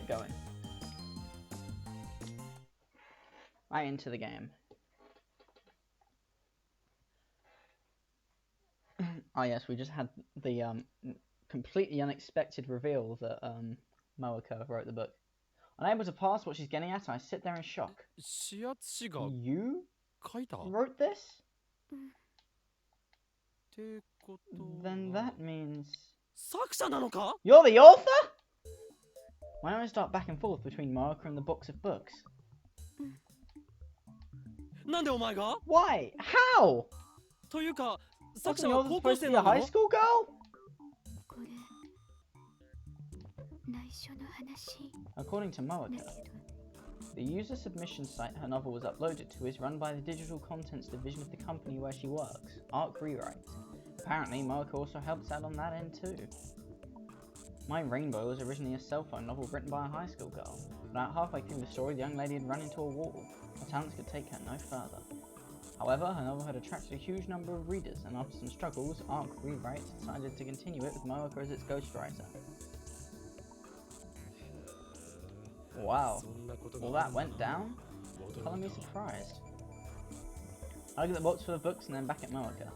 get going. Right into the game. Oh yes, we just had the completely unexpected reveal that Moeka wrote the book. Unable to pass what she's getting at, I sit there in shock. You wrote this? Then that means... You're the author? My eyes dart back and forth between Moeka and the box of books. Why? How? Wasn't yours supposed to be a high school girl? According to Moeka, the user submission site her novel was uploaded to is run by the digital contents division of the company where she works, Arc Rewrite. Apparently, Moeka also helps out on that end too. My Rainbow was originally a cell phone novel written by a high school girl. About halfway through the story, the young lady had run into a wall. Her talents could take her no further. However, her novel had attracted a huge number of readers, and after some struggles, Arc Rewrite decided to continue it with Moeka as its ghostwriter. Wow, all that went down? Color me surprised. I look at the box full of books and then back at Moeka.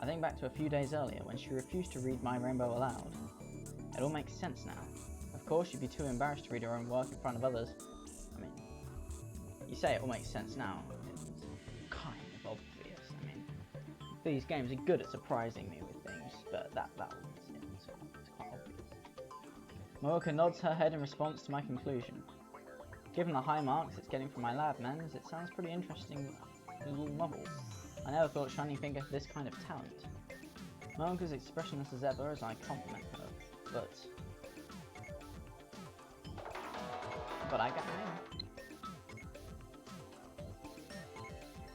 I think back to a few days earlier when she refused to read My Rainbow aloud. It all makes sense now. Of course, she'd be too embarrassed to read her own work in front of others. I mean, you say it all makes sense now. It's kind of obvious. I mean, these games are good at surprising me with things, but that one is quite obvious. Moeka nods her head in response to my conclusion. Given the high marks it's getting from my lab mens, it sounds pretty interesting little novel. I never thought Shining Finger had this kind of talent. Moeka's expressionless as ever as I compliment her, but I got me.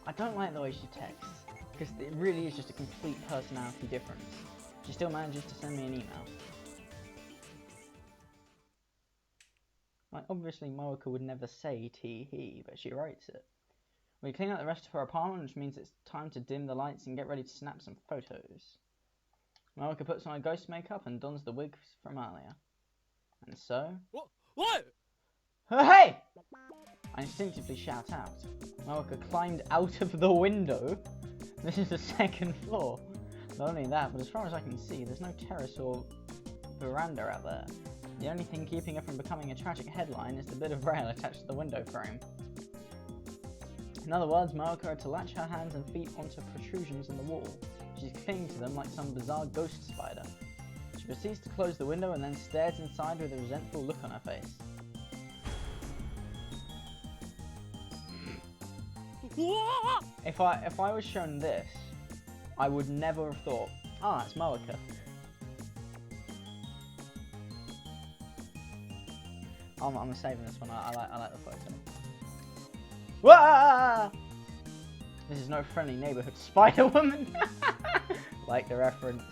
I don't like the way she texts, because it really is just a complete personality difference. She still manages to send me an email. Like, obviously Moeka would never say tee-hee, but she writes it. We clean out the rest of her apartment, which means it's time to dim the lights and get ready to snap some photos. Moeka puts on her ghost makeup and dons the wig from earlier. And so... What? Hey! I instinctively shout out. Moeka climbed out of the window. This is the second floor. Not only that, but as far as I can see, there's no terrace or veranda out there. The only thing keeping her from becoming a tragic headline is the bit of rail attached to the window frame. In other words, Moeka had to latch her hands and feet onto protrusions in the wall. She's clinging to them like some bizarre ghost spider. She proceeds to close the window and then stares inside with a resentful look on her face. If I was shown this, I would never have thought, ah, it's Moeka. I'm saving this one. I like the photo. Wah! This is no friendly neighborhood Spider-Woman. Like the reference.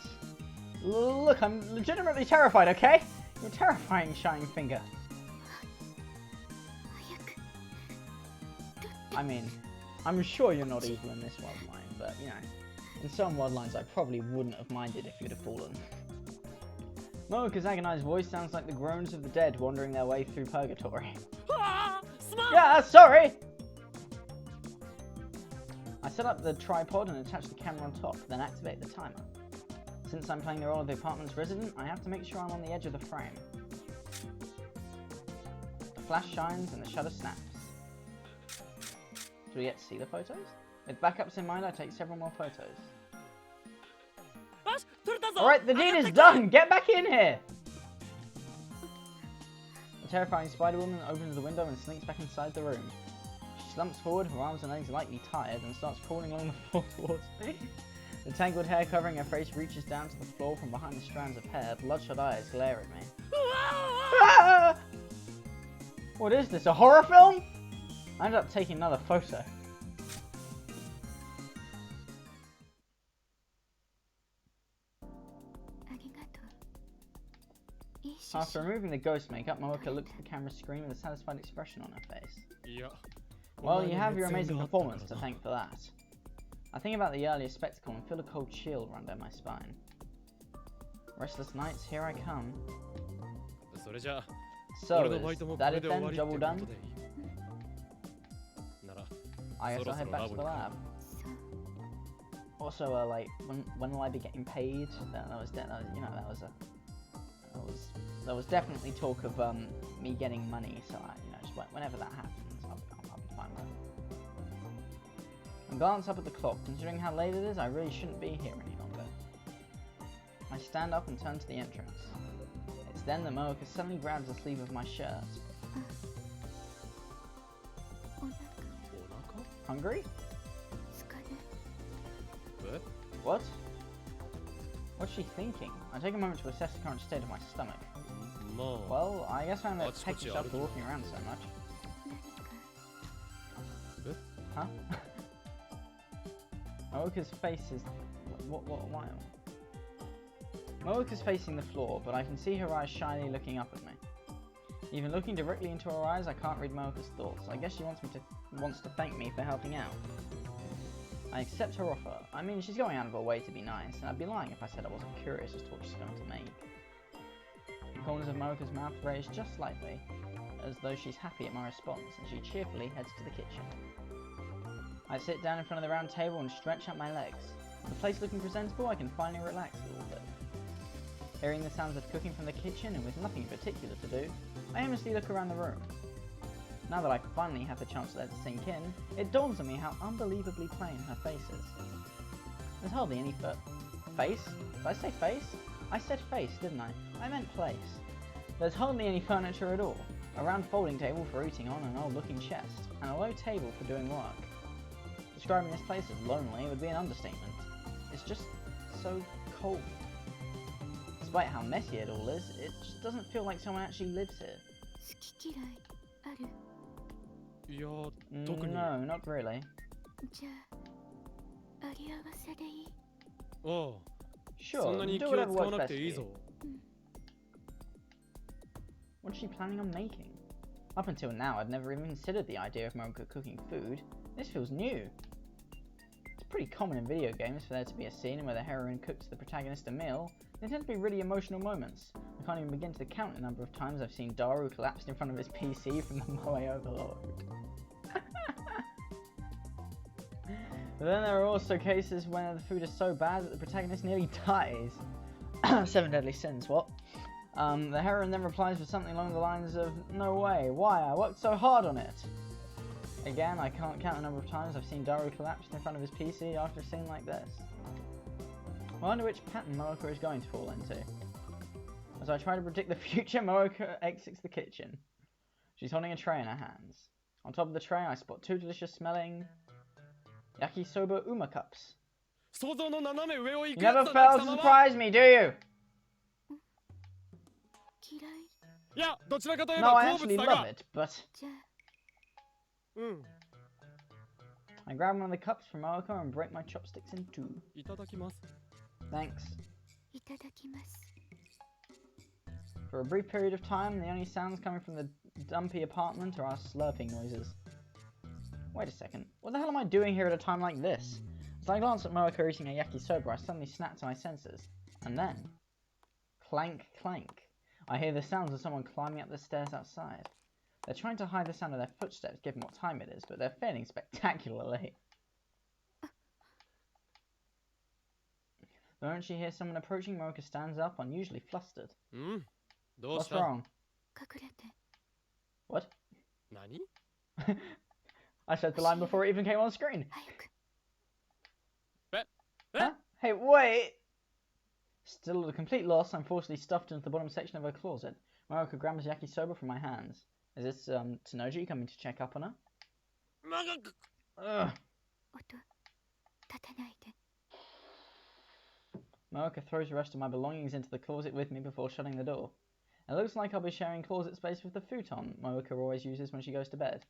Look, I'm legitimately terrified, okay? You're terrifying, Shining Finger. I mean, I'm sure you're not evil in this world line, but, you know, in some world lines I probably wouldn't have minded if you'd have fallen. Moeka's agonized voice sounds like the groans of the dead wandering their way through purgatory. Yeah, sorry! I set up the tripod and attach the camera on top, then activate the timer. Since I'm playing the role of the apartment's resident, I have to make sure I'm on the edge of the frame. The flash shines and the shutter snaps. Do we get to see the photos? With backups in mind, I take several more photos. Alright, the deed is done! Get back in here! The terrifying Spider-Woman opens the window and slinks back inside the room. She slumps forward, her arms and legs lightly tired, and starts crawling along the floor towards me. The tangled hair covering her face reaches down to the floor from behind the strands of hair. Bloodshot eyes glare at me. Ah! What is this, a horror film? I ended up taking another photo. After removing the ghost makeup, Moeka looks at the camera screen with a satisfied expression on her face. Well, you have your amazing performance to thank for that. I think about the earlier spectacle and feel a cold chill run down my spine. Restless nights, here I come. So, is that it then? Job all done? I guess I'll head back to the lab. Also, like, when will I be getting paid? That was you know, there was definitely talk of me getting money. So you know, just whenever that happens, I'll be fine with it. I glance up at the clock. Considering how late it is, I really shouldn't be here any longer. I stand up and turn to the entrance. It's then that Moeka suddenly grabs the sleeve of my shirt. Hungry? What? What's she thinking? I take a moment to assess the current state of my stomach. Well, I guess I'm a peckish after walking around so much. Huh? Moeka's face is... why? Moeka's facing the floor, but I can see her eyes shyly looking up at me. Even looking directly into her eyes, I can't read Moeka's thoughts. I guess she wants to thank me for helping out. I accept her offer. I mean, she's going out of her way to be nice, and I'd be lying if I said I wasn't curious as to what she's going to make. The corners of Moeka's mouth raised just slightly, as though she's happy at my response, and she cheerfully heads to the kitchen. I sit down in front of the round table and stretch out my legs. With the place looking presentable, I can finally relax a little bit. Hearing the sounds of cooking from the kitchen, and with nothing in particular to do, I aimlessly look around the room. Now that I finally have the chance to let it sink in, it dawns on me how unbelievably plain her face is. There's hardly any face? Did I say face? I said face, didn't I? I meant place. There's hardly any furniture at all. A round folding table for eating on, an old-looking chest, and a low table for doing work. Describing this place as lonely would be an understatement. It's just so cold. Despite how messy it all is, it just doesn't feel like someone actually lives here. No, not really. Sure, do whatever works best for you. What's she planning on making? Up until now, I'd never even considered the idea of Moeka cooking food. This feels new. It's pretty common in video games for there to be a scene where the heroine cooks the protagonist a meal. They tend to be really emotional moments. I can't even begin to count the number of times I've seen Daru collapsed in front of his PC from the Moe overload. But then there are also cases where the food is so bad that the protagonist nearly dies. 7 deadly sins, what? The heroine then replies with something along the lines of, "No way, why? I worked so hard on it." Again, I can't count the number of times I've seen Daru collapsed in front of his PC after a scene like this. I wonder which pattern Moeka is going to fall into. As I try to predict the future, Moeka exits the kitchen. She's holding a tray in her hands. On top of the tray, I spot 2 delicious smelling yakisoba uma cups. You never fail to surprise me, do you? No, I actually love it, but... I grab one of the cups from Moeka and break my chopsticks in 2. Thanks. For a brief period of time, the only sounds coming from the dumpy apartment are our slurping noises. Wait a second, what the hell am I doing here at a time like this? As I glance at Moeka eating a yakisoba, I suddenly snap to my senses. And then... clank, clank. I hear the sounds of someone climbing up the stairs outside. They're trying to hide the sound of their footsteps given what time it is, but they're failing spectacularly. The moment she hears someone approaching, Moeka stands up, unusually flustered. What's wrong? What? I said the line before it even came on screen. Huh? Hey, wait! Still at a complete loss, I'm forcibly stuffed into the bottom section of her closet. Moeka grabs yakisoba from my hands. Is this, Tanoji coming to check up on her? Ugh. Moeka throws the rest of my belongings into the closet with me before shutting the door. It looks like I'll be sharing closet space with the futon Moeka always uses when she goes to bed.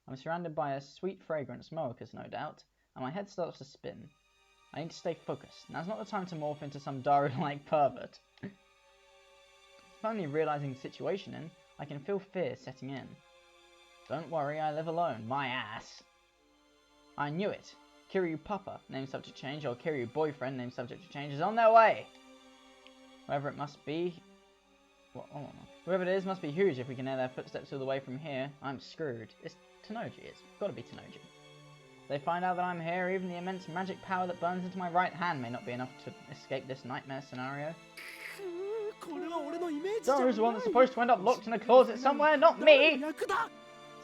I'm surrounded by a sweet fragrance, Moeka's no doubt, and my head starts to spin. I need to stay focused. Now's not the time to morph into some Daru-like pervert. Finally realising the situation I can feel fear setting in. Don't worry, I live alone. My ass. I knew it. Kiryu Papa, name subject change, or Kiryu Boyfriend, name subject to change, is on their way. Whoever it must be, Whoever it is must be huge if we can hear their footsteps all the way from here. I'm screwed. It's Tanoji. It's got to be Tanoji. If they find out that I'm here, even the immense magic power that burns into my right hand may not be enough to escape this nightmare scenario. Daru's the one that's supposed to end up locked in a closet somewhere, not me!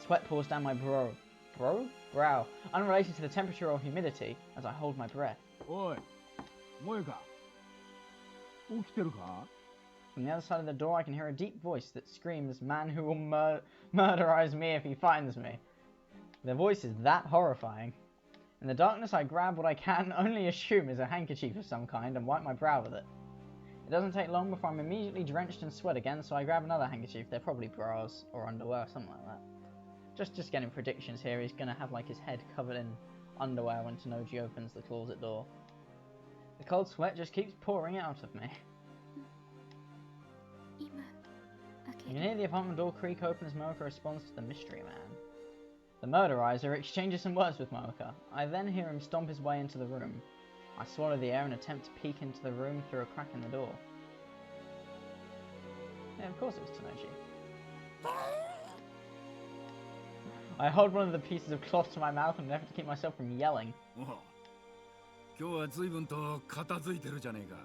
Sweat pours down my brow, unrelated to the temperature or humidity, as I hold my breath. Oi, Moeka. From the other side of the door, I can hear a deep voice that screams, "Man who will murderize me if he finds me." The voice is that horrifying. In the darkness, I grab what I can only assume is a handkerchief of some kind and wipe my brow with it. It doesn't take long before I'm immediately drenched in sweat again, so I grab another handkerchief. They're probably bras or underwear or something like that. Just getting predictions here. He's gonna have like his head covered in underwear when Tanoji opens the closet door. The cold sweat just keeps pouring out of me. You can hear the apartment door creak open as Moeka responds to the mystery man. The murderizer exchanges some words with Moeka. I then hear him stomp his way into the room. I swallow the air and attempt to peek into the room through a crack in the door. Yeah, of course it was Tanoji. I hold one of the pieces of cloth to my mouth in an effort to keep myself from yelling.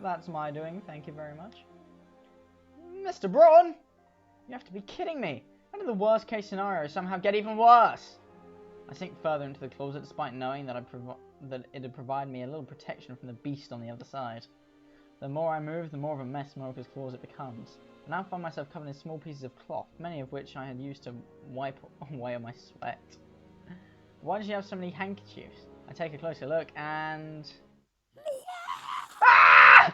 That's my doing, thank you very much. Mr. Braun! You have to be kidding me! How did the worst case scenario somehow get even worse? I sink further into the closet despite knowing that it'd provide me a little protection from the beast on the other side. The more I move, the more of a mess Moeka's closet becomes. I now find myself covered in small pieces of cloth, many of which I had used to wipe away my sweat. Why does she have so many handkerchiefs? I take a closer look and... Ah!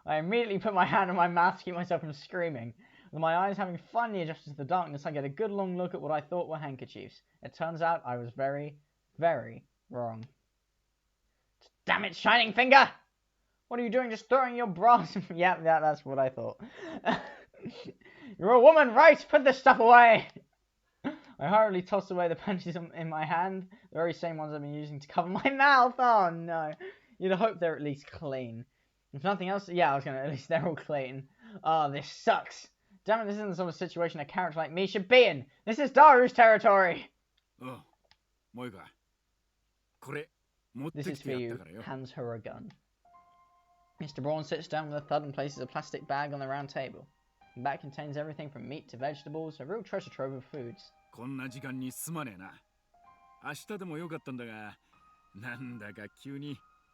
I immediately put my hand on my mouth to keep myself from screaming. With my eyes having finally adjusted to the darkness, I get a good long look at what I thought were handkerchiefs. It turns out I was very, very wrong. Damn it, Shining Finger! What are you doing just throwing your bras? Yeah, that's what I thought. You're a woman, right? Put this stuff away! I hurriedly toss away the panties in my hand, the very same ones I've been using to cover my mouth. Oh no. You'd hope they're at least clean. If nothing else, yeah, I was gonna, at least they're all clean. Oh, this sucks. Damn it, this isn't the sort of situation a character like me should be in. This is Daru's territory. Oh, Moeka. This is for you. Hands her a gun. Mr. Braun sits down with a thud and places a plastic bag on the round table. The bag contains everything from meat to vegetables, a real treasure trove of foods.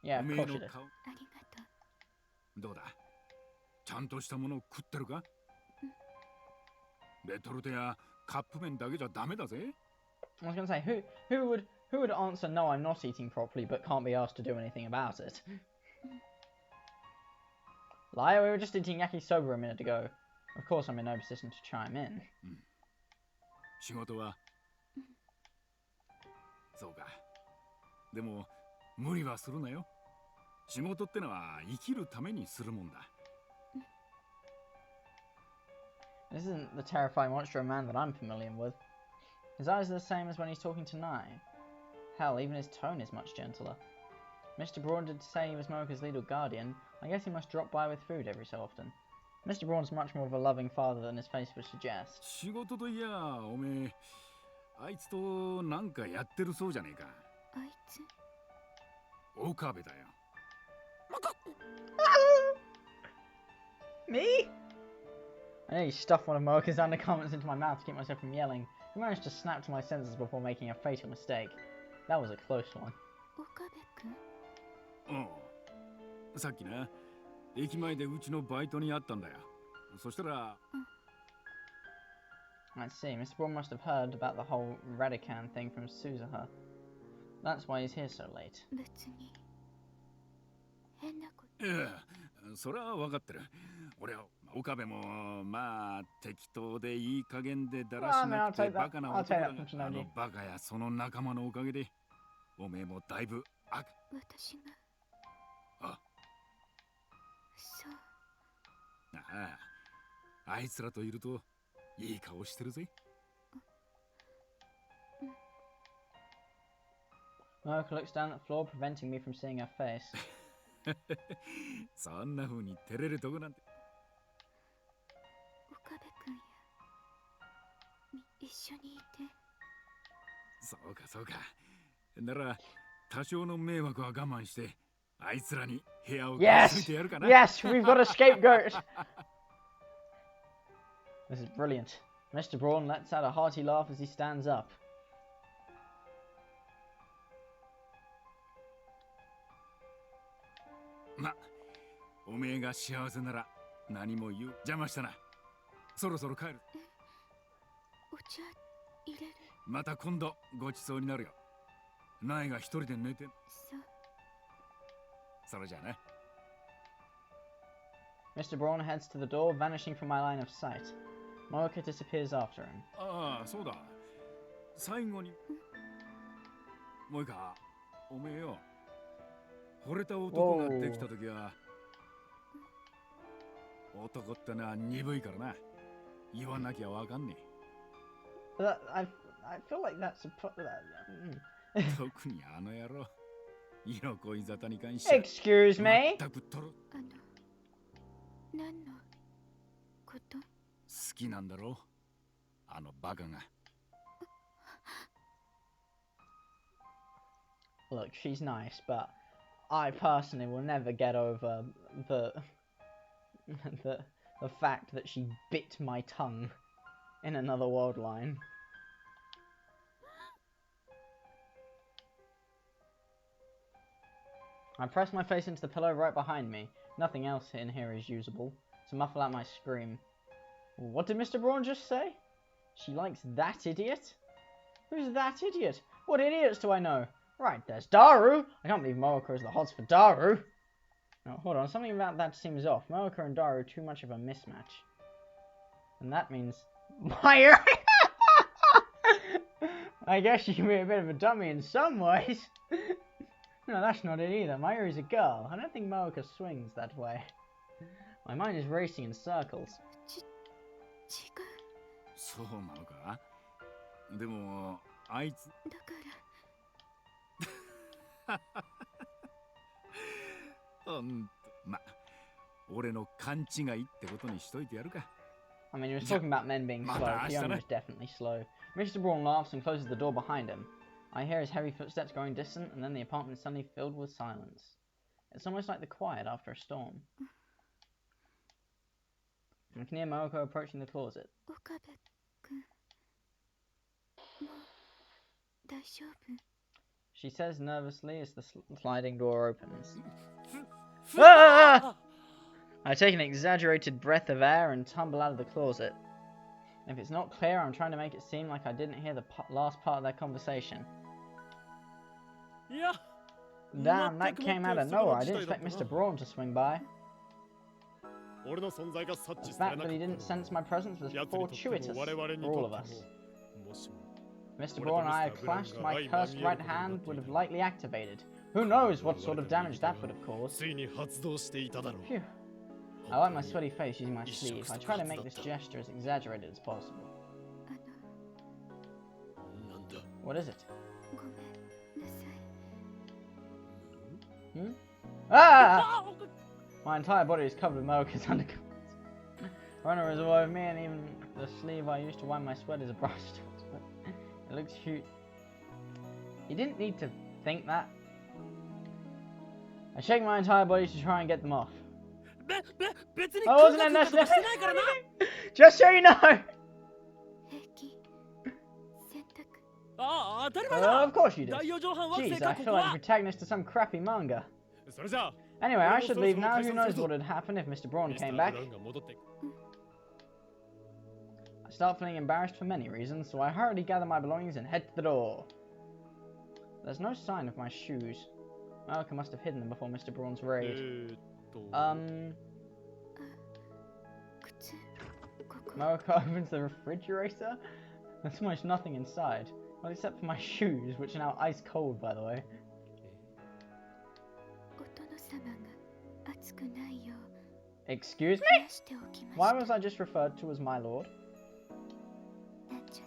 Yeah, of course you do. I was going to say, who would answer no, I'm not eating properly, but can't be asked to do anything about it? Liar, we were just eating yakisoba a minute ago. Of course I'm in no position to chime in. This isn't the terrifying monster man that I'm familiar with. His eyes are the same as when he's talking to Nai. Hell, even his tone is much gentler. Mr. Braun did say he was Moeka's legal guardian. I guess he must drop by with food every so often. Mr. Braun's much more of a loving father than his face would suggest. Me? I nearly stuffed one of Moeka's undergarments into my mouth to keep myself from yelling. I managed to snap to my senses before making a fatal mistake. That was a close one. I see, Mr. Braun must have heard about the whole Radican thing from Suzuha. That's why he's here so late. I'll take that from Tanoji. Moeka looks down at the floor, preventing me from seeing her face. 一緒にいて。そうかそうか。なら多少の迷惑は我慢して、あいつらに部屋を貸しといてやるかな。Yes, we've got a scapegoat. This is brilliant. Mr. Braun lets out a hearty laugh as he stands up. ま、おめえが幸せなら何も言う邪魔したな。そろそろ帰る。お茶入れる。また今度ごちそうになるよ。苗が一人で寝て。それじゃあね。Mr. Braun heads to the door, vanishing from my line of sight. Moeka disappears after him. ああ、そうだ。最後に。もういいか、おめえよ。惚れた男ができたときは、男ってのは鈍いからな。言わなきゃわかんねえ。I feel like that's a... 特にあの野郎。色恋沙汰に関して。Excuse me? 全くとる。何のこと？好きなんだろう、あのバカが。Look, she's nice, but I personally will never get over the fact that she bit my tongue in another world line. I press my face into the pillow right behind me. Nothing else in here is usable, to muffle out my scream. What did Mr. Braun just say? She likes that idiot? Who's that idiot? What idiots do I know? Right, there's Daru! I can't believe Moeka is the hots for Daru. No, hold on, something about that seems off. Moeka and Daru are too much of a mismatch. And that means... Mayuri! I guess you can be a bit of a dummy in some ways. No, that's not it either. Mayuri's a girl. I don't think Moeka swings that way. My mind is racing in circles. そうなのか？でもあいつだからま、俺の勘違いってことにしといてやるか。 I mean, he was talking about men being slow. Fiona was definitely slow. Mr. Braun laughs and closes the door behind him. I hear his heavy footsteps growing distant, and then the apartment is suddenly filled with silence. It's almost like the quiet after a storm. I can hear Moeka approaching the closet. 岡部君、もう大丈夫？ She says nervously as the sliding door opens. Ah! I take an exaggerated breath of air and tumble out of the closet. If it's not clear, I'm trying to make it seem like I didn't hear the last part of their conversation. Damn, that came out of nowhere. I didn't expect Mr. Braun to swing by. The fact that he didn't sense my presence was fortuitous for all of us. Mr. Braun and I had clashed, my cursed right hand would have likely activated. Who knows what sort of damage that would have caused. Phew. I wipe my sweaty face using my sleeve. I try to make this gesture as exaggerated as possible. What is it? ごめんなさい。 Hmm? Ah! My entire body is covered with Moeka's undergarments. Runner is all over me, and even the sleeve I used to wipe my sweat is a brush. It looks cute. You didn't need to think that. I shake my entire body to try and get them off. I wasn't in that. Just so you know. 平気。洗濯。 Of course you did. Jeez, I feel like the protagonist of some crappy manga. Anyway, I should leave now. Who knows what would happen if Mr. Braun came back. I start feeling embarrassed for many reasons, so I hurriedly gather my belongings and head to the door. There's no sign of my shoes. Moeka must have hidden them before Mr. Braun's raid. 靴。ここ。 Moeka opens the refrigerator. There's almost nothing inside. Well, except for my shoes, which are now ice cold, by the way. お殿様が熱くないよう Excuse 冷 me? やしておきま Why し was I just referred to as my lord? た。なんちゃっ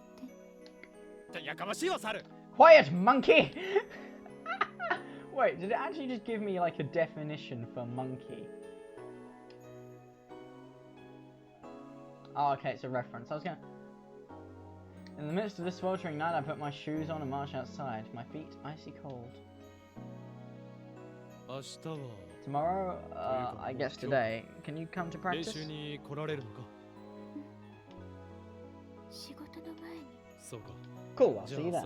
て。 やかましいわ、猿。 Quiet, monkey! Wait, did it actually just give me like a definition for monkey? Oh, okay, it's a reference. I was gonna... In the midst of this sweltering night, I put my shoes on and marched outside, my feet icy cold. Tomorrow, I guess today, can you come to practice? 仕事の前に Cool, I'll see you then.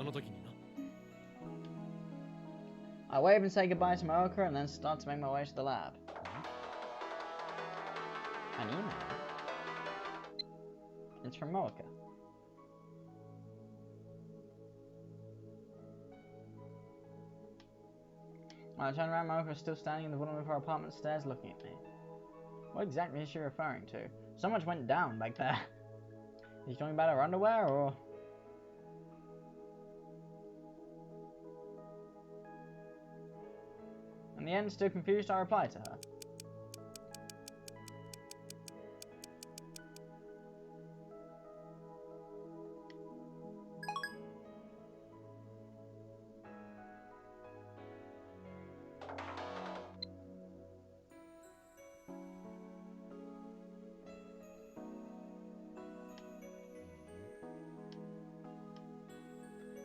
I wave and say goodbye to Moeka and then start to make my way to the lab. An email? It's from Moeka. When I turn around, Moeka is still standing in the bottom of her apartment stairs looking at me. What exactly is she referring to? So much went down back there. Is she talking about her underwear, or...? In the end, still confused, I reply to her.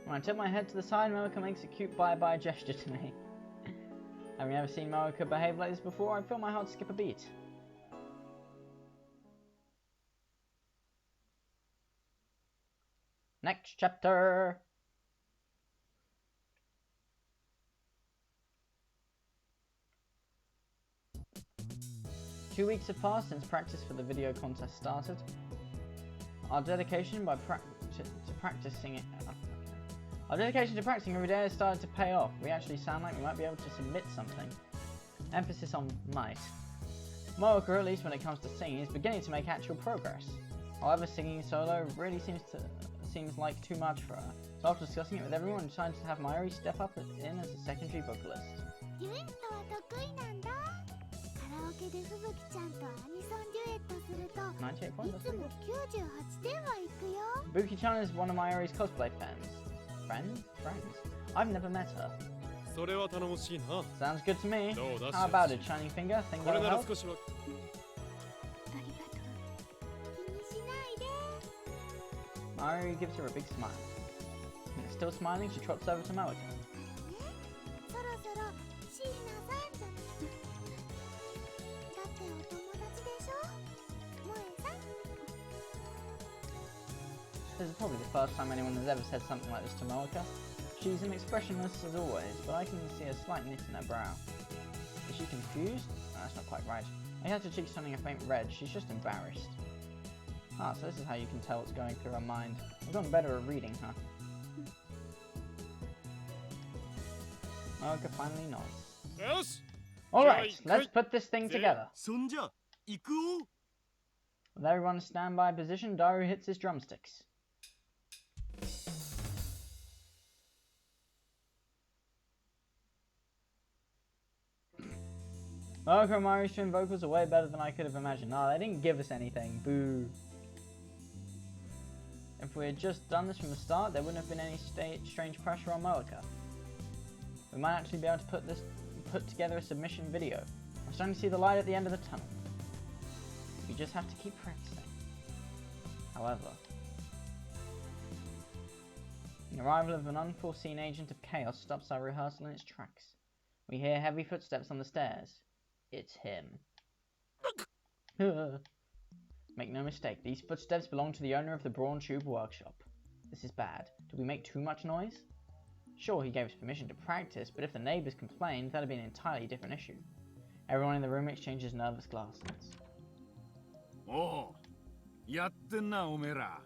When I tip my head to the side, Moeka makes a cute bye-bye gesture to me. Having never seen Moeka behave like this before, I feel my heart skip a beat. Next chapter! Two weeks have passed since practice for the video contest started. Our dedication to practicing every day has started to pay off. We actually sound like we might be able to submit something. Emphasis on might. Moeka, at least when it comes to singing, is beginning to make actual progress. However, singing solo really seems like too much for her. So after discussing it with everyone, I decided to have Mayuri step up in as a secondary vocalist. Buki-chan is one of Mayuri's cosplay fans. Friends? I've never met her. Sounds good to me. How about it, Shining Finger? Think that'll help? Mayuri gives her a big smile. And still smiling, she trots over to Moeka. This is probably the first time anyone has ever said something like this to Moeka. She's an expressionless as always, but I can see a slight knit in her brow. Is she confused? No, that's not quite right. I had her cheeks turning a faint red, she's just embarrassed. Ah, so this is how you can tell what's going through her mind. I've gotten better at reading her. Moeka finally nods. Alright, let's put this thing together. With everyone in standby position, Daru hits his drumsticks. Moeka and Mayuri's twin vocals are way better than I could have imagined. Nah, they didn't give us anything. Boo. If we had just done this from the start, there wouldn't have been any strange pressure on Moeka. We might actually be able to put together a submission video. I'm starting to see the light at the end of the tunnel. We just have to keep practicing. However, the arrival of an unforeseen agent of chaos stops our rehearsal in its tracks. We hear heavy footsteps on the stairs. It's him. Make no mistake, these footsteps belong to the owner of the Brawn Tube workshop. This is bad. Did we make too much noise? Sure, he gave us permission to practice, but if the neighbours complained, that'd be an entirely different issue. Everyone in the room exchanges nervous glances. Oh, yattenna omera.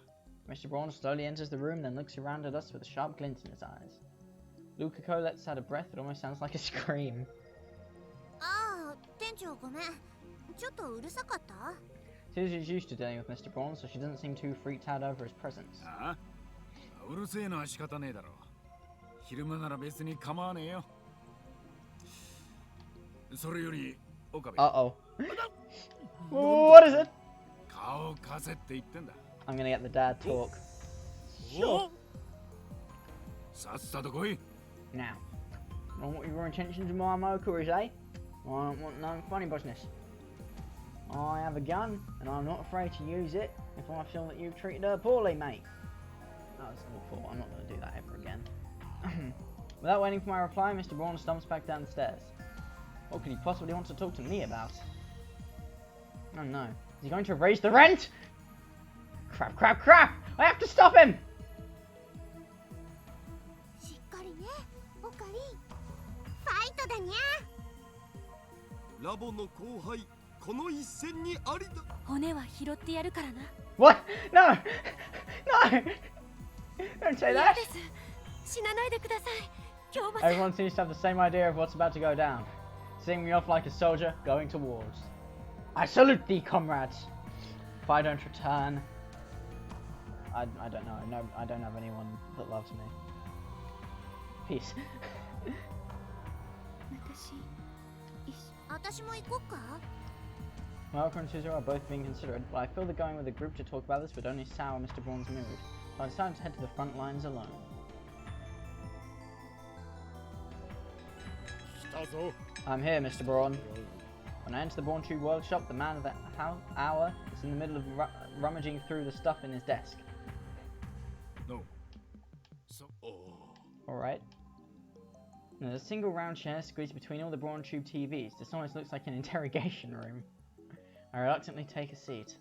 Mr. Braun slowly enters the room, then looks around at us with a sharp glint in his eyes. Lukako lets out a breath that almost sounds like a scream. Susie's used to dealing with Mr. Braun, so she doesn't seem too freaked out over his presence. Uh-oh. What is it? I'm gonna get the dad talk. Sure. Now, I want your intentions of my Moeka is, eh? I don't want no funny business. I have a gun, and I'm not afraid to use it if I feel that you've treated her poorly, mate. That was awful. I'm not going to do that ever again. Without waiting for my reply, Mr. Braun stomps back down the stairs. What could he possibly want to talk to me about? Oh no. Is he going to raise the rent? Crap, crap, crap! I have to stop him! しっかりね、オカリン。ファイトだにゃ。ラボの後輩、この一戦にありだ。骨は拾ってやるからな。What? No! No! Don't say 嫌 that! です。死なないでください。京馬さん。 Everyone seems to have the same idea of what's about to go down. Seeing me off like a soldier, going to wars. I salute thee, comrades! If I don't return... I don't know. No, I don't have anyone that loves me. Peace. 私も行こうか。 Moeka and Shizuo are both being considered, but I feel that going with a group to talk about this would only sour Mr. Braun's mood, so I decided to head to the front lines alone. 来たぞ。 I'm here, Mr. Braun. When I enter the Braun Tube workshop, the man of the hour is in the middle of rummaging through the stuff in his desk. No. So. Alright. There's a single round chair squeezed between all the Braun Tube TVs. This almost looks like an interrogation room. I reluctantly take a seat.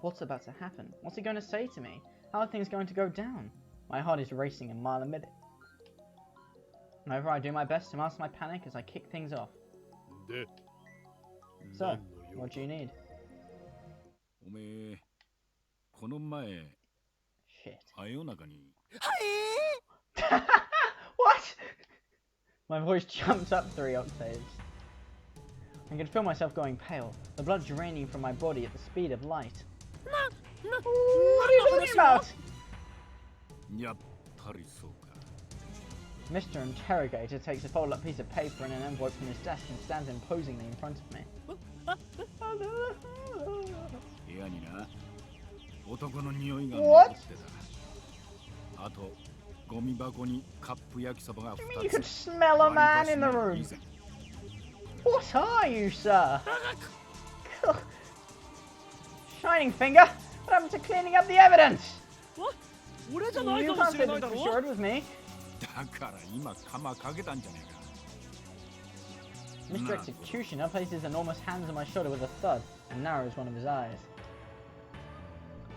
What's about to happen? What's he going to say to me? How are things going to go down? My heart is racing a mile a minute. However, I do my best to mask my panic as I kick things off. So, what do you need? おめえ、この前、 Shit. 真夜中に。 What? My voice jumped up 3 octaves. I could feel myself going pale, the blood draining from my body at the speed of light. What are you talking about? やっぱりそうか。 Mr. Interrogator takes a folded up piece of paper and an envelope from his desk and stands imposingly in front of me. 部屋にな、男の匂いが残ってた。あと、ゴミ箱にカップ焼きそばが You could 2つ。 smell a man in the room. What are you, sir? Shining finger? What happened to cleaning up the evidence? You can't say that for sure it was me. だから今鎌かけたんじゃねえか。 Mr. Executioner places his enormous hands on my shoulder with a thud and narrows one of his eyes.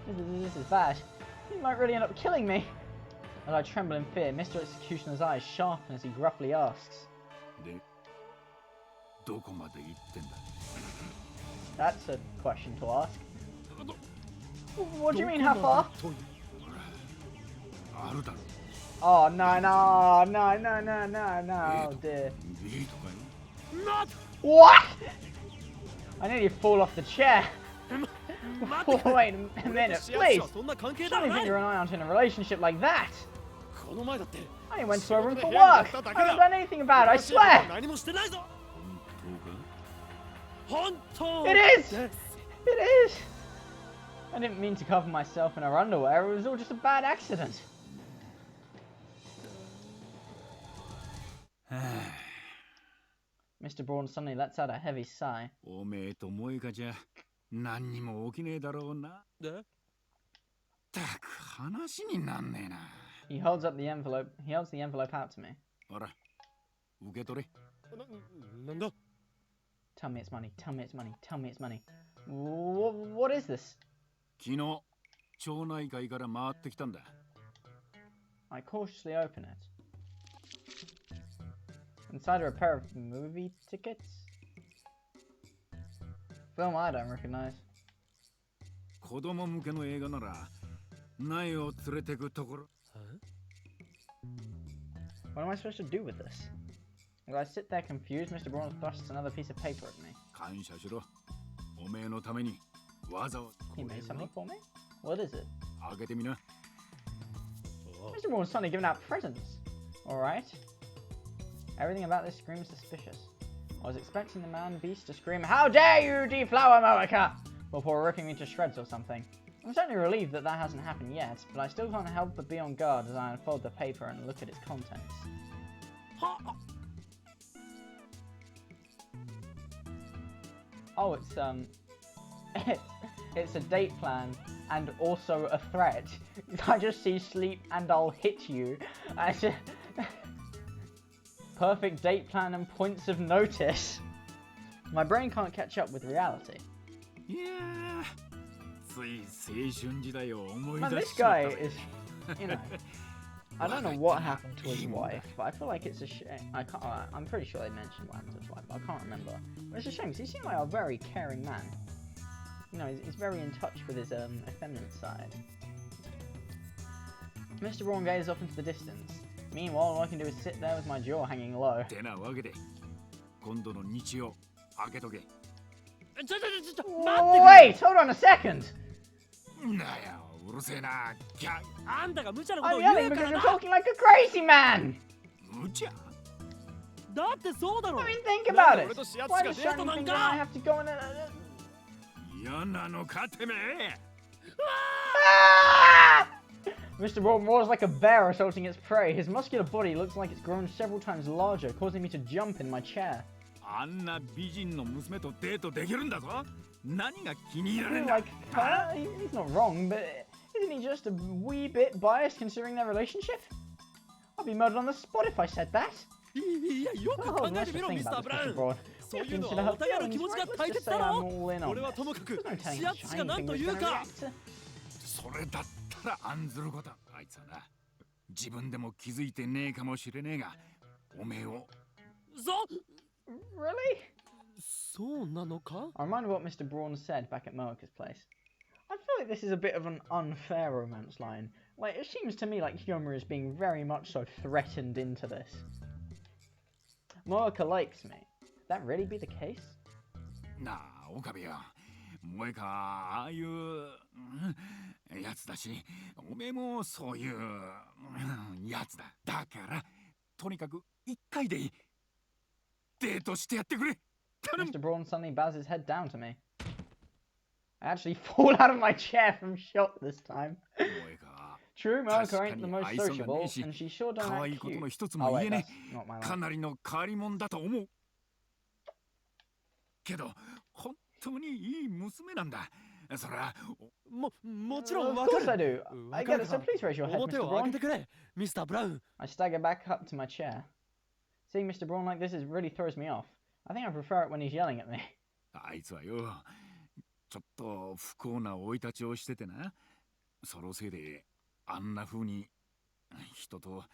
This is bad. He might really end up killing me. As I tremble in fear, Mr. Executioner's eyes sharpen as he gruffly asks. で、どこまで行ってんだ。 That's a question to ask. What do you mean, how far? あるだろ。 Oh, no, no, no, no, no, no, no, oh dear. いいとかよ。 What? I nearly fall off the chair. Wait a minute, please. Surely think you and I aren't in a relationship like that. I only went to her room for work. I haven't done anything about it, I swear. 本当か？ It is! It is! I didn't mean to cover myself in her underwear, it was all just a bad accident. Mr. Braun suddenly lets out a heavy sigh. おめえと萌えかじゃ何にも起きねえだろうな。たく話になんねえな。 He holds the envelope out to me. ほら、受け取れ。なんだ？ Tell me it's money, tell me it's money, tell me it's money. What is this? 昨日、町内会から回ってきたんだ。 I cautiously open it. Inside are a pair of movie tickets? Film I don't recognize. 子供向けの映画なら、苗を連れてくところ。 What am I supposed to do with this? As I sit there confused, Mr. Braun thrusts another piece of paper at me. 感謝しろ。おめえのために、わざわざ。 He made something for me? What is it? 開けてみな。 Mr. Braun's suddenly giving out presents. Alright. Everything about this screams suspicious. I was expecting the man beast to scream, "How dare you deflower Moeka!" before ripping me to shreds or something. I'm certainly relieved that that hasn't happened yet, but I still can't help but be on guard as I unfold the paper and look at its contents. Oh, it's a date plan and also a threat. I just see sleep and I'll hit you. Perfect date plan and points of notice. My brain can't catch up with reality. Yeah. Man, this guy is, you know, I don't know what happened to his wife, but I feel like it's a shame. I'm pretty sure they mentioned what happened to his wife, but I can't remember. But it's a shame because he seemed like a very caring man. You know, he's very in touch with his effeminate side. Mr. Braun gazes off into the distance. Meanwhile, all I can do is sit there with my jaw hanging low. Wait, hold on a second! I'm yelling because you're talking like a crazy man! I mean, think about it! Why does Shiny think that I have to go in a... Ah! Mr. Braun roars like a bear assaulting its prey. His muscular body looks like it's grown several times larger, causing me to jump in my chair. Like her? He's not wrong, but isn't he just a wee bit biased considering their relationship? I'd be murdered on the spot if I said that. Oh, let's just think about this, Mr. Braun. You have to consider her feelings, right? Let's just say I'm all in on this. There's no telling how Shiny Thing was going to react to... Really? I remember what Mr. Braun said back at Moeka's place. I feel like this is a bit of an unfair romance line. Like, it seems to me like Hyoma is being very much so threatened into this. Moeka likes me. Could that really be the case? Nah, Okabe-ya. Moeka ああいうやつだし、おめえもそういうやつだ。だからとにかく一回でいい。デートしてやってくれ。Mr. Braun suddenly bows his head down to me. I actually fall out of my chair from shock this time. True, Moeka ain't the most sociable, and she sure don't act cute. Oh wait, that's not my line. かなりの変わり者だと思う。けど本当にいい娘なんだ。そらもちろん Of course I do. I get it, so please raise your head, Mr. Braun. Mr. Brown. I stagger back up to my chair. Seeing Mr. Braun like this really throws me off. I think I prefer it when he's yelling at me. あいつはよ、ちょっと不幸な生い立ちをしててな。そのせいであんな風に人と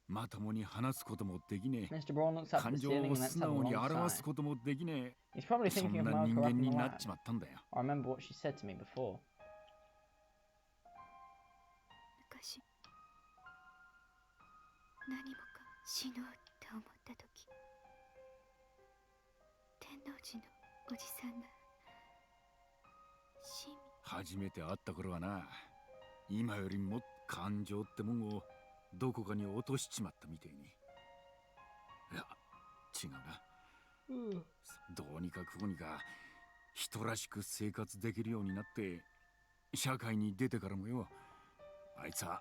まともに話すこともできねえ。Mr. Braun looks up at 感 the 情 ceiling を and lets 素 out a 直に long 表す sigh. こともできね He's probably え。そ thinking ん of な Moeka 人 up 間 in に the な lab. っちまったんだよ。I remember what she said to me before. 昔何もか死のうって思った時、天王寺のおじさんが死に初めて会った頃はな、今よりも感情ってもんをどこかに落としちまったみてえに。いや、違うな。どうにかこうにか人らしく生活できるようになって社会に出てからもよ、あいつは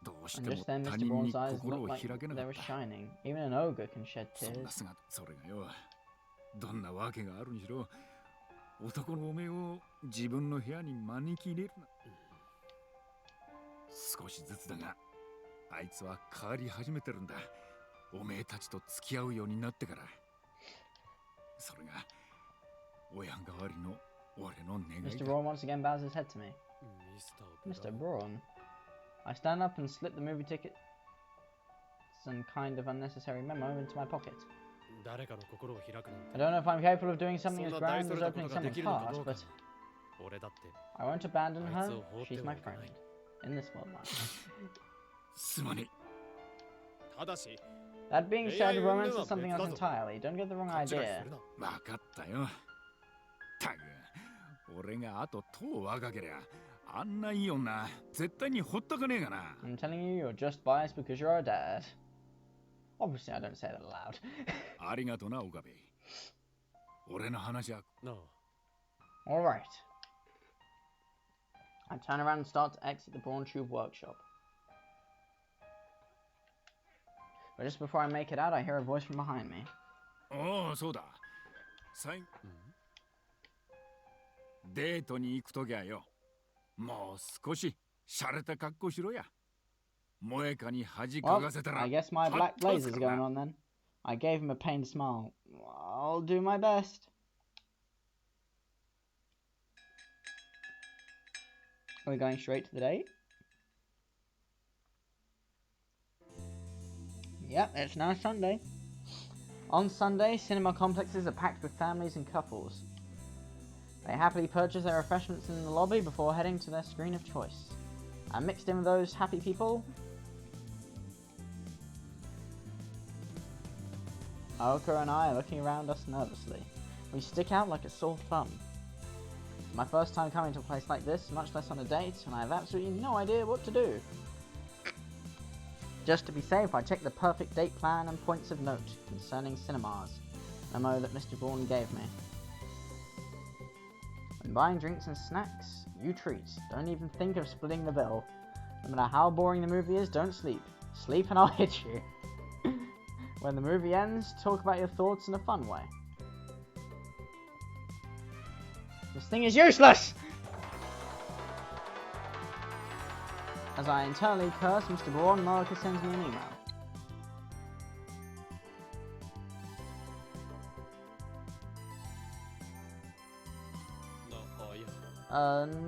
どうして And も just then, 他 Mr. 人 Braun's に eyes 心を looked 開け like な they か were った。 shining. Even an ogre can shed そん tears. な姿、それがよ、どんなわけがあるにしろ、男のおめえを自分の部屋に招き入れるな。少しずつだが、あいつは変わり始めてるんだ。おめえたちと付き合うようになってから。それが親代わりの俺の願い Mr. だ。 Braun once again bows his head to me. Mr. Braun? I stand up and slip the movie tickets and kind of unnecessary memo into my pocket. I don't know if I'm capable of doing something as grand as opening someone's heart, but I won't abandon her. She's my friend. In this world, man. すまねえ。 That being said, romance is something else entirely. Don't get the wrong idea. わかったよ。たく、俺があと10若けりゃ、あんないい女、絶対にほっとかねえがな。I'm telling you, you're just biased because you're a dad. Obviously, I don't say that aloud. ありがとな、岡部。俺の話は。Alright. I turn around and start to exit the Braun Tube workshop. But just before I make it out, I hear a voice from behind me. おお、そうだ。デートに行くときはよ。もう少し洒落た格好しろや。萌えかに恥か Well, がせたら I guess my はっ black と blaze す is から going な。 on then. I gave him a pained smile. I'll do my best. Are we going straight to the date? Yep, it's now Sunday. On Sunday, cinema complexes are packed with families and couples. They happily purchase their refreshments in the lobby before heading to their screen of choice. And mixed in with those happy people, Moeka and I are looking around us nervously. We stick out like a sore thumb. It's my first time coming to a place like this, much less on a date, and I have absolutely no idea what to do. Just to be safe, I check the perfect date plan and points of note concerning cinemas, memo that Mr. Braun gave me. When buying drinks and snacks, you treat. Don't even think of splitting the bill. No matter how boring the movie is, don't sleep. Sleep and I'll hit you. When the movie ends, talk about your thoughts in a fun way. This thing is useless! As I internally curse Mr. Braun, Moeka sends me an email.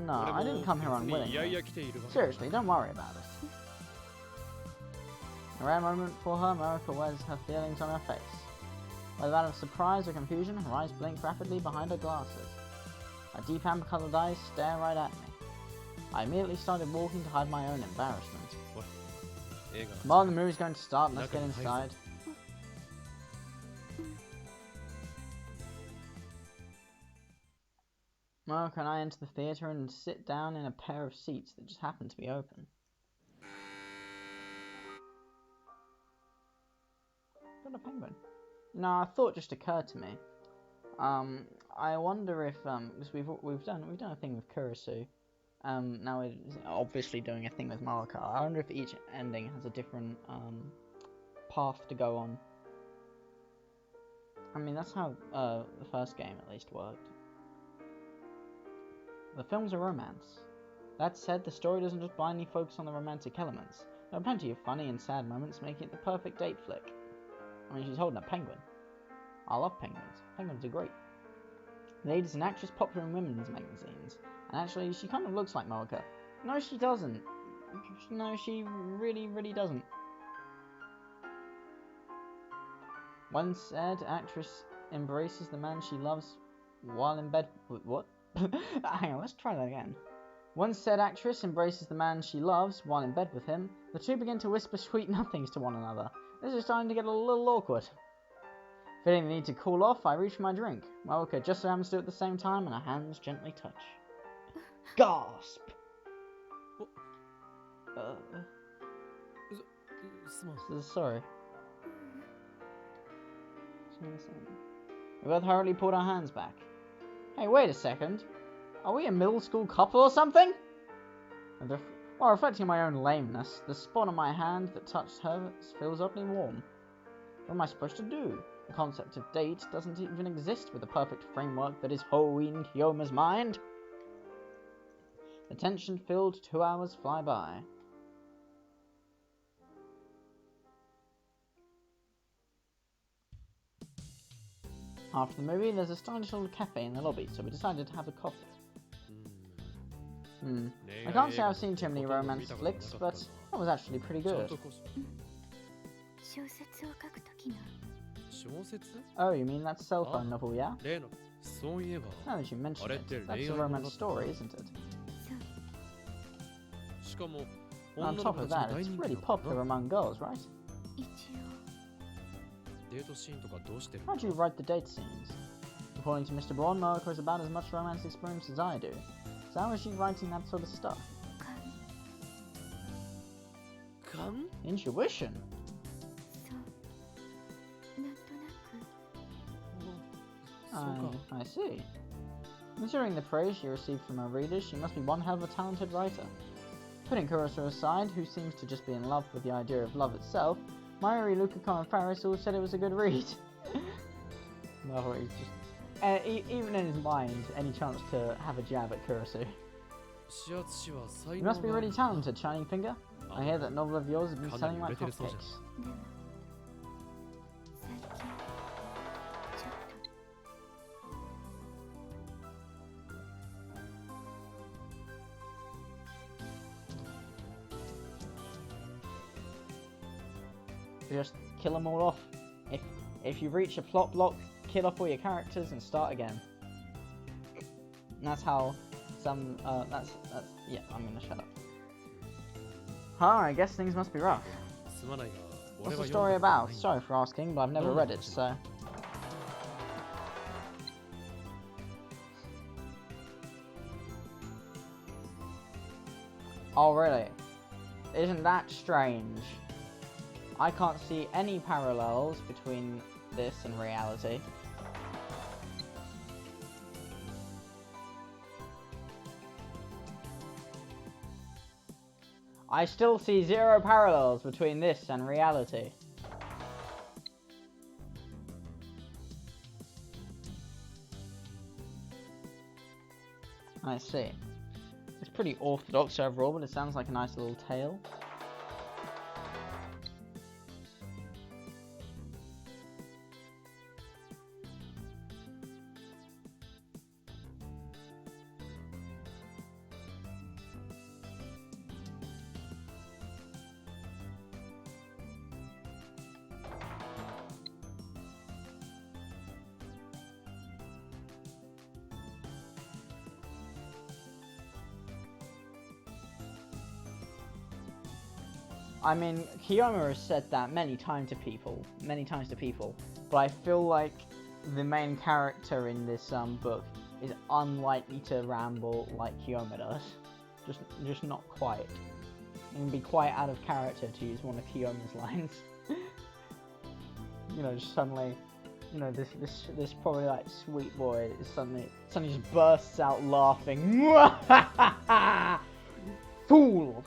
No, I didn't come here unwillingly. Seriously, don't worry about it. A rare moment for her, Moeka wears her feelings on her face. Whether that of surprise or confusion, her eyes blink rapidly behind her glasses. Her deep amber-coloured eyes stare right at me. I immediately started walking to hide my own embarrassment. Come on, the movie's going to start, let's get inside. Moeka and I enter the theatre and sit down in a pair of seats that just happen to be open. Got a penguin. No, a thought just occurred to me. I wonder if because we've done a thing with Kurisu. Now we're obviously doing a thing with Moeka. I wonder if each ending has a different path to go on. I mean, that's how the first game at least worked. The film's a romance. That said, the story doesn't just blindly focus on the romantic elements. There are plenty of funny and sad moments, making it the perfect date flick. I mean, she's holding a penguin. I love penguins. Penguins are great. The lead is an actress popular in women's magazines, and actually, she kind of looks like Moeka. No, she doesn't. No, she really, really doesn't. One said actress embraces the man she loves while in bed with what? Hang on, let's try that again. One said actress embraces the man she loves while in bed with him. The two begin to whisper sweet nothings to one another. This is starting to get a little awkward. Feeling the need to cool off, I reach for my drink. Moeka just so happens to do it at the same time, and our hands gently touch. Gasp! Sorry. We both hurriedly pulled our hands back. Hey, wait a second. Are we a middle school couple or something? While reflecting on my own lameness, the spot on my hand that touched hers feels oddly warm. What am I supposed to do? The concept of date doesn't even exist with the perfect framework that is Hoin Kyoma's mind. The tension-filled 2 hours fly by. After the movie, there's a stylish little cafe in the lobby, so we decided to have a coffee. I can't say I've seen too many romance flicks, but that was actually pretty good. Oh, you mean that cell phone novel, yeah? Now that you mention it, that's a romance story, isn't it? On top of that, it's really popular among girls, right? How do you write the date scenes? According to Mr. Braun, Moeka has about as much romance experience as I do. So how is she writing that sort of stuff? Intuition? I see. Considering the praise she received from her readers, she must be one hell of a talented writer. Putting Kurisu aside, who seems to just be in love with the idea of love itself, Mayuri, Lukako and Faris all said it was a good read. No, he's just... even in his mind, any chance to have a jab at Kurisu. You must be really talented, Shining Finger. I hear that novel of yours has been selling like hotcakes. でも最近ちょっと Just kill them all off. If you reach a plot block, kill off all your characters and start again. And that's how some that's yeah, I'm gonna shut up. I guess things must be rough. What's the story about? Sorry for asking, but I've never read it, so. Oh really? Isn't that strange? I can't see any parallels between this and reality. I still see zero parallels between this and reality. I see. It's pretty orthodox overall, but it sounds like a nice little tale. I mean, Kiyomi has said that many times to people, but I feel like the main character in this book is unlikely to ramble like Kiyomi does. Just not quite. It would be quite out of character to use one of Kiyomi's lines. You know, just suddenly, you know, this probably like sweet boy is suddenly just bursts out laughing. Fool!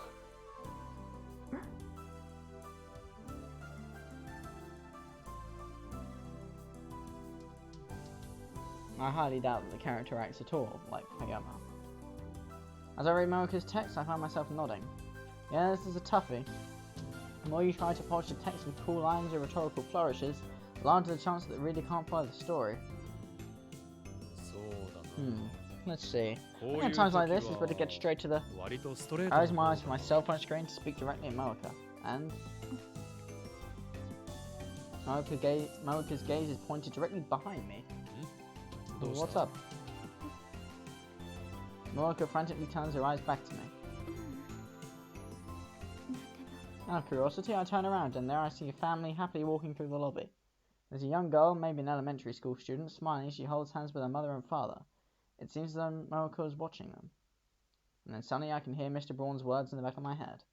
I highly doubt that the character acts at all like Kayama. As I read Moeka's text, I find myself nodding. Yeah, this is a toughie. The more you try to polish the text with cool lines or rhetorical flourishes, the larger the chance that the reader can't follow the story. Let's see. I think at times like this, it's better to get straight to the... I raise my eyes from my cell phone screen to speak directly at Moeka, and... Moeka's gaze is pointed directly behind me. What's up? Moeka frantically turns her eyes back to me. Out of curiosity, I turn around and there I see a family happily walking through the lobby. There's a young girl, maybe an elementary school student, smiling as she holds hands with her mother and father. It seems as though Moeka is watching them. And then suddenly I can hear Mr. Braun's words in the back of my head.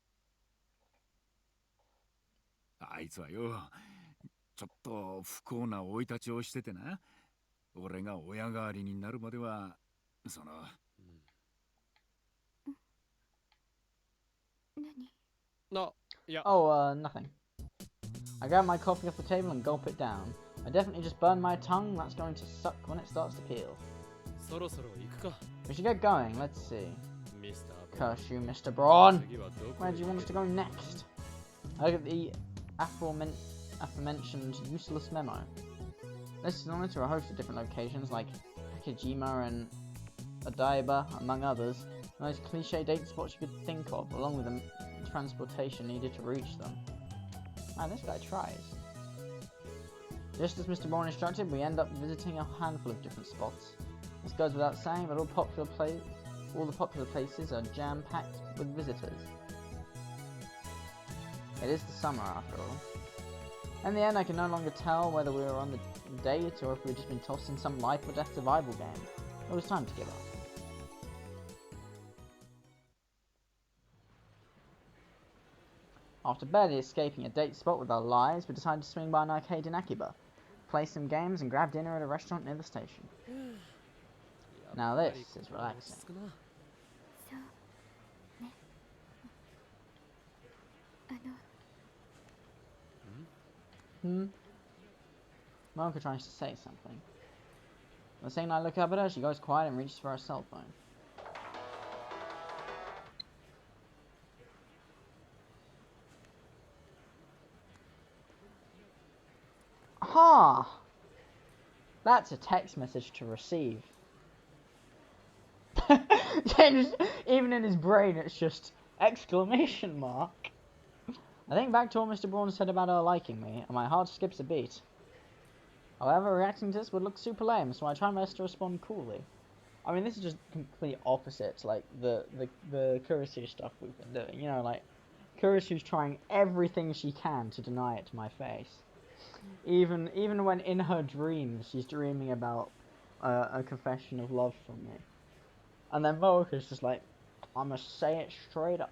あいつはよ、ちょっと不幸な生い立ちをしててな。俺が親代わりになるまでは、その。Oh, nothing. I grab my coffee off the table and gulp it down. I definitely just burned my tongue. That's going to suck when it starts to peel. We should get going. Let's see. Curse you, Mr. Braun. Where do you want us to go next? I look at the aforementioned useless memo. Listed on it are a host of different locations like Takejima and Odaiba, among others. The most cliche date spots you could think of, along with the transportation needed to reach them. Man, this guy tries. Just as Mr. Braun instructed, we end up visiting a handful of different spots. This goes without saying, but all the popular places are jam-packed with visitors. It is the summer, after all. In the end, I can no longer tell whether we were on the date or if we had just been tossed in some life or death survival game. It was time to give up. After barely escaping a date spot with our lives, we decided to swing by an arcade in Akiba, play some games and grab dinner at a restaurant near the station. Now this is relaxing. Moeka tries to say something. The second I look up at her, she goes quiet and reaches for her cell phone. Huh. That's a text message to receive. Even in his brain, it's just exclamation mark. I think back to what Mr. Braun said about her liking me, and my heart skips a beat. However, reacting to this would look super lame, so I try my best to respond coolly. I mean, this is just complete opposite to, like, the Kurisu stuff we've been doing. You know, like, Kurisu's trying everything she can to deny it to my face. Even when in her dreams she's dreaming about a confession of love from me. And then Moeka's just like, I'ma say it straight up.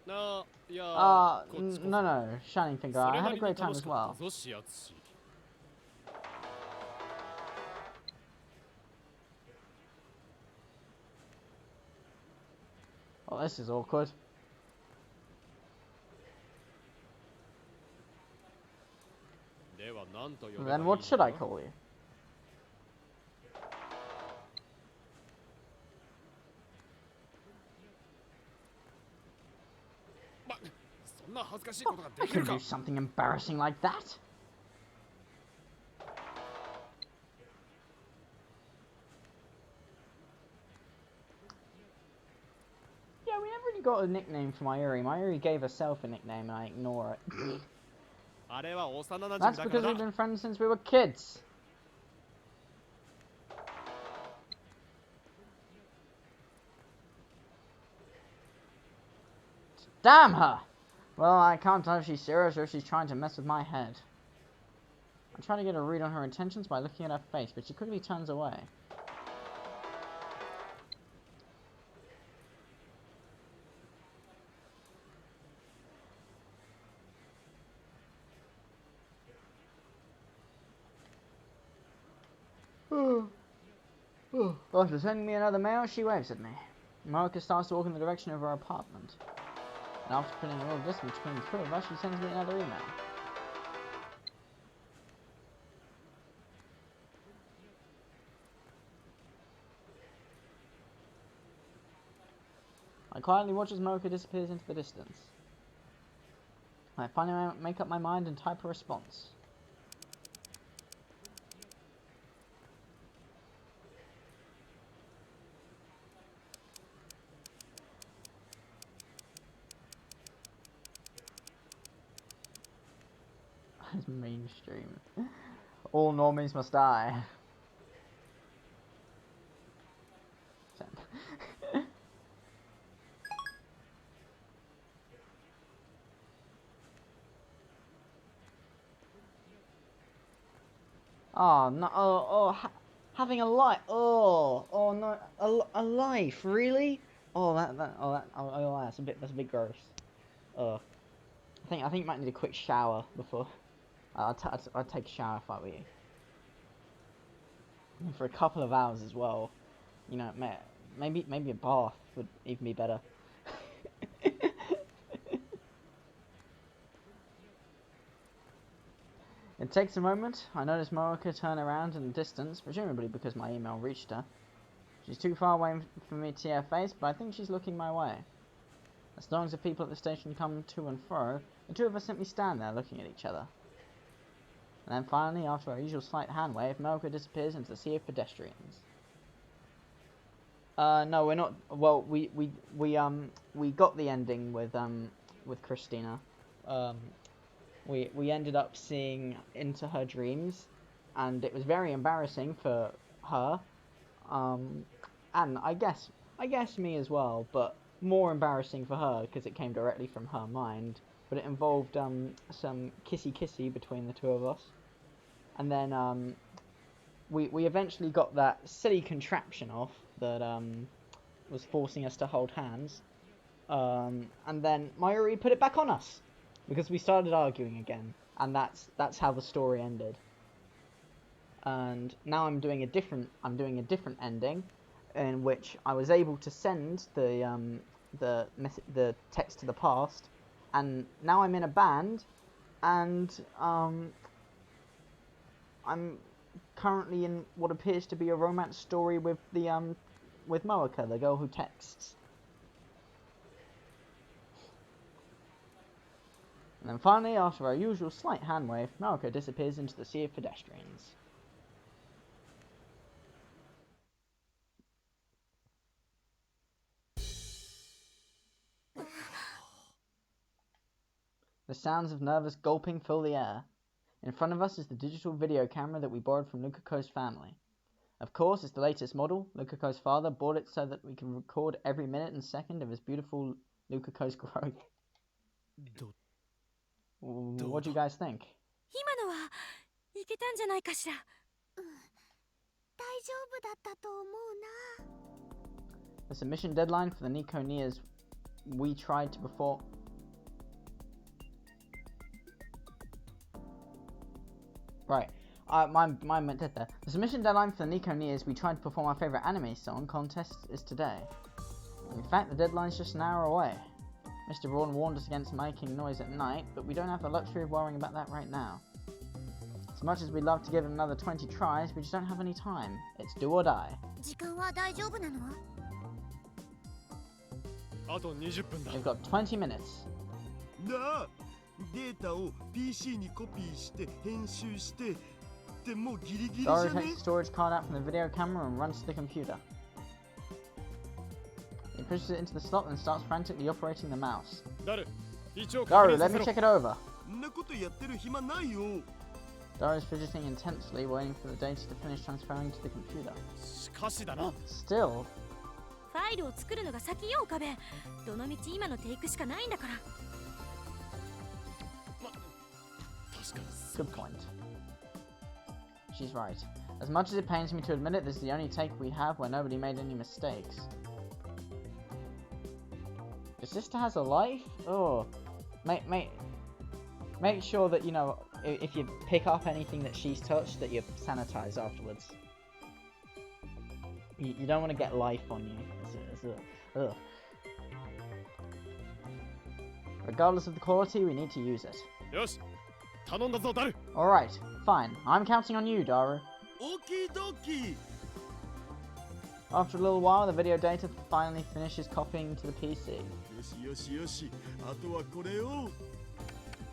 No, Shining Finger, I had a great time as well. Well, this is awkward. Then what should I call you? I can do something embarrassing like that. Yeah, we never really got a nickname for Mayuri. Mayuri gave herself a nickname and I ignore it. That's because we've been friends since we were kids. Damn her! Well, I can't tell if she's serious or if she's trying to mess with my head. I'm trying to get a read on her intentions by looking at her face, but she quickly turns away. After sending me another mail, she waves at me. Moeka starts to walk in the direction of her apartment. And after putting a little distance between the two of us, she sends me another email. I quietly watch as Moeka disappears into the distance. I finally make up my mind and type a response. It's mainstream. All normies must die. Oh no! Having a life. Oh no! A life, really? That's a bit gross. I think you might need a quick shower before. I'd take a shower if I were you. For a couple of hours as well. You know, maybe a bath would even be better. It takes a moment. I notice Moeka turn around in the distance, presumably because my email reached her. She's too far away for me to see her face, but I think she's looking my way. As long as the people at the station come to and fro, the two of us simply stand there looking at each other. And then finally, after our usual slight hand wave, Moeka disappears into the sea of pedestrians. No, we're not. Well, we got the ending with Christina. We ended up seeing into her dreams, and it was very embarrassing for her, and I guess me as well, but more embarrassing for her because it came directly from her mind. But it involved some kissy between the two of us, and then we eventually got that silly contraption off that was forcing us to hold hands, and then Mayuri put it back on us. Because we started arguing again, and that's how the story ended. And now I'm doing a different ending, in which I was able to send the text to the past, and now I'm in a band, and I'm currently in what appears to be a romance story with with Moeka, the girl who texts. And then finally, after our usual slight hand wave, Moeka disappears into the sea of pedestrians. The sounds of nervous gulping fill the air. In front of us is the digital video camera that we borrowed from Lukako's family. Of course, it's the latest model. Lukako's father bought it so that we can record every minute and second of his beautiful Lukako's growth. What do you guys think? 今のはいけたんじゃないかしら。大丈夫だったと思うな。 The submission deadline for the Nico Nias we tried to perform. Right. Mine went dead there. The submission deadline for the Nico Nias we tried to perform our favourite anime song contest is today. In fact, the deadline's just an hour away. Mr. Braun warned us against making noise at night, but we don't have the luxury of worrying about that right now. As much as we'd love to give it another 20 tries, we just don't have any time. It's do or die. 時間は大丈夫なの？あと20分だ。 We've got 20 minutes. なあ、データを PC にコピーして編集してってもうギリギリじゃ Dara ね takes the storage card out from the video camera and runs to the computer. He pushes it into the slot and starts frantically operating the mouse. ダル、一応 Daru, 確認さ let せ me ろ。 check it over. んなことやってる暇ないよ。 Daru's fidgeting intensely, waiting for the data to finish transferring to the computer. しかしだな。 Still, ファイルを作るのが先よ、岡部。どのみち今のテイクしかないんだから。確かに。 good point. She's right. As much as it pains me to admit it, this is the only take we have where nobody made any mistakes. Your sister has a life? Oh. Make sure that, you know, if you pick up anything that she's touched, that you sanitize afterwards. You don't want to get life on you. Ugh. Regardless of the quality, we need to use it. よし、頼んだぞ、ダル。 Alright, fine. I'm counting on you, Daru. オキドキ。 After a little while, the video data finally finishes copying to the PC. よしよしよし。あとはこれを。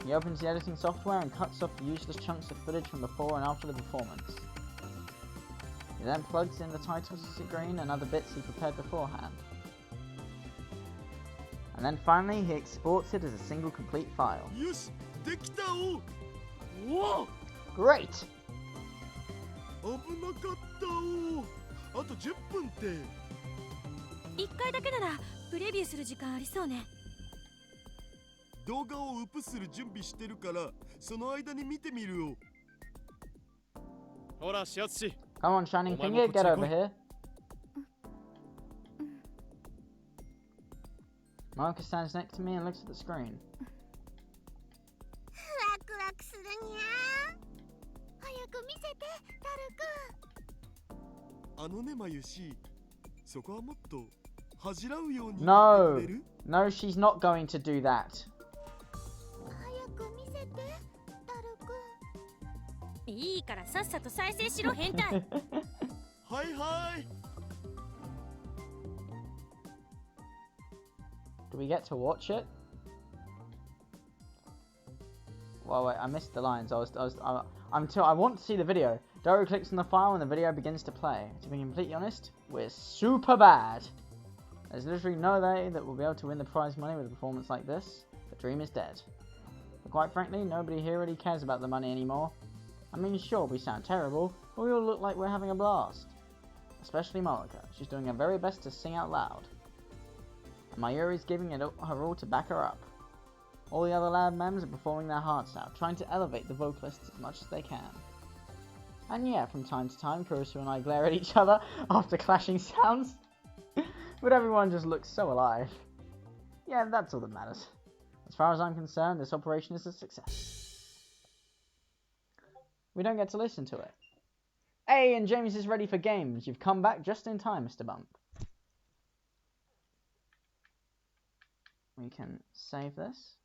He opens the editing software and cuts off the useless chunks of footage from before and after the performance. He then plugs in the title screen and other bits he prepared beforehand. And then finally, he exports it as a single complete file. よし、できたお。おお。 Great! 危なかったお。あと10分って。 1回だけならプレビューする時間ありそうね。 動画をウプする準備してるからその間に見てみるよ。ほら、視圧し。 Come on, Shining Finger, get over here. Moeka stands next to me and looks at the screen. ワクワクするにゃ。早く見せて、ダルくん。あのね、まゆし、そこはもっと恥じらうように No! 言ってくれる？ No, she's not going to do that. 早く見せて、ダルくん。いいからさっさと再生しろ、変態。はいはい。 Do we get to watch it? Well, wait, I missed the lines. I want to see the video. Daru clicks on the file and the video begins to play. To be completely honest, we're super bad. There's literally no way that we'll be able to win the prize money with a performance like this. The dream is dead. But quite frankly, nobody here really cares about the money anymore. I mean, sure, we sound terrible, but we all look like we're having a blast. Especially Moeka. She's doing her very best to sing out loud. And Mayuri's giving it her all to back her up. All the other lab members are performing their hearts out, trying to elevate the vocalists as much as they can. And yeah, from time to time, Kurusu and I glare at each other after clashing sounds. But everyone just looks so alive. Yeah, that's all that matters. As far as I'm concerned, this operation is a success. We don't get to listen to it. Hey, and James is ready for games. You've come back just in time, Mr. Bump. We can save this.